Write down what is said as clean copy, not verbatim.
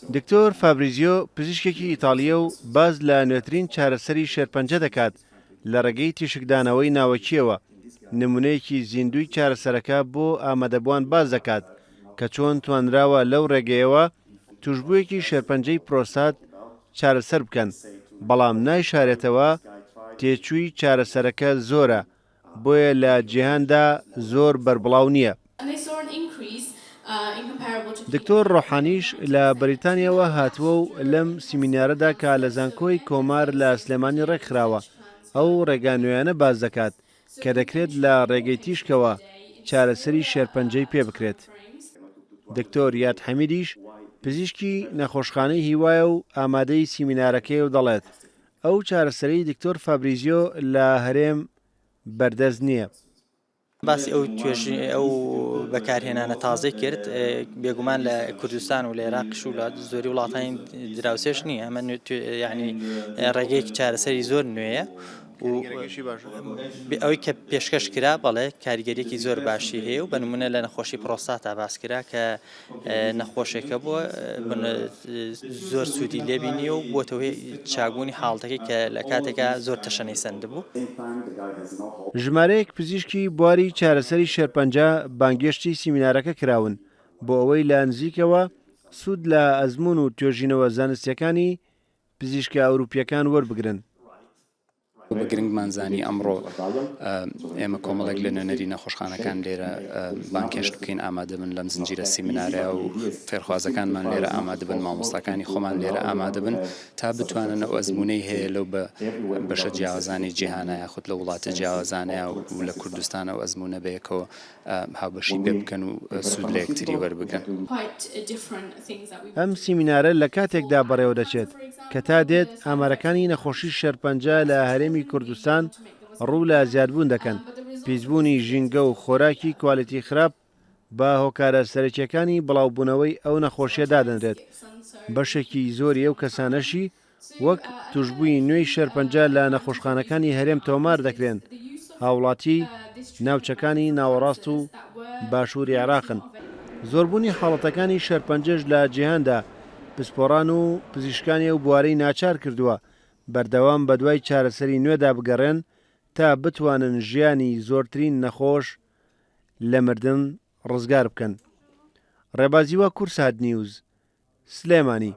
دکتۆر فابریزیۆ پزیشکێکی ئیتالیە و باز لە نوێترین چارەسەری شێرپەنجە دەکات لە ڕێگەی تیشکدانەوەی ناوەکیەوە. نمونەیەکی زیندوی چارەسەرەکە بۆ ئامادەبووان باز دەکات کە چۆن توانراوە لەو ڕێگەیەوە توشببوویەکی شێرپەنجەی پرۆستات چارەسەر بکەن، بەڵام نایشارێتەوە تێچووی چارەسەرەکە زۆرە، بۆیە لە جیهاندا زۆر بەربڵاو نییە. دکتۆر ڕۆحانیش لە بەریتانیاوە هاتووە و لەم سیمینارەدا کە لە زانکۆی کۆمار لە سلێمانی ڕێکخراوە ئەو ڕێگانوێیانە باز دەکات کە دەکرێت لە ڕێگەی تیشکەوە چارەسەری شێرپەنجەی پێ بکرێت. دکتۆر یاد حەمیدیش پزیشکی نەخۆشخانەی هیوایە و ئامادەی سیمینارەکەی و دەڵێت ئەو چارەسەری دکتۆر فابریزیۆ لە هەرێم بەردەست نییە. باسی ئەو توێژی ئەو بەکارهێنانە تازەی کرد بێگومان لە کوردستان و لە عێراقیش و لە زۆری وڵاتانی دراوسێش نییە، ئەمە یعنی ڕێگەیەکی چارەسەری زۆر نوێیە و ئەوەی کە پێشکەش کرا بەڵێ کاریگەریەکی زۆر باشی هەیە و بە نمونە لە نەخۆشی پرۆستاتا باس کرا کە نەخۆشێکە بووە زۆر سوودی لێبینی و بۆتەوەی چاگونی حاڵەتەکەی کە لە کاتێکا زۆر تەشەنەی سەند بوو. ژمارەیەک پزیشکی بواری چارەسەری شێرپەنجە بانگێشتی سیمینارەکە کراون بۆ ئەوەی لە نزیکەوە سوود لە ئەزمون و توێژینەوە زانستیەکانی پزیشکە ئەوروپیەکان وەربگرن. بە گرنگمانزانی ئەمڕۆ ئێمە کۆمەڵێک لە نوێنەری نەخۆشخانەکان لێرە بانکێشت بکەین ئامادە بن لەم زنجیرە سیمینارە و فێرخوازەکانمان لێرە ئامادە بن، مامۆستاکانی خۆمان لێرە ئامادە بن تا بتوانن ئەو ئەزمونەی هەیە لەو بەشە جیاوازانی جیهانە یاخود لە وڵاتە جیاوازانەیە و لە کوردستانە و ئەزمونە بەیەکەوە هاوبەشی پێ بکەن و سوود لە یەکتری وەربگرن. ئەم سیمینارە لە کاتێکدا بەڕێوە دەچێت کە تا دێت ئامارەکانی نەخۆشی شێرپەنجە لە هەرێمی کوردستان ڕوو لە زیادبوون دەکەن. پیسبوونی ژینگە و خۆراکی کوالیتی خراپ بە هۆکارە سەرەکیەکانی بڵاوبوونەوەی ئەو نەخۆشیە دادەنرێت. بەشێکی زۆری ئەو کەسانەشی وەک توشببووی نوێی شێرپەنجە لە نەخۆشخانەکانی هەرێم تۆمار دەکرێن، هاوڵاتی ناوچەکانی ناوەڕاست و باشووری عێراقن. زۆربوونی حاڵەتەکانی شێرپەنجەش لە جیهاندا پسپۆڕان و پزیشکانی و بوارەی ناچار کردووە بەردەوام بە دوای چارەسەری نوێدا بگەڕێن تا بتوانن ژیانی زۆرترین نەخۆش لە مردن ڕزگار بکەن. ڕێبازیوە کورسات نیوز سلێمانی.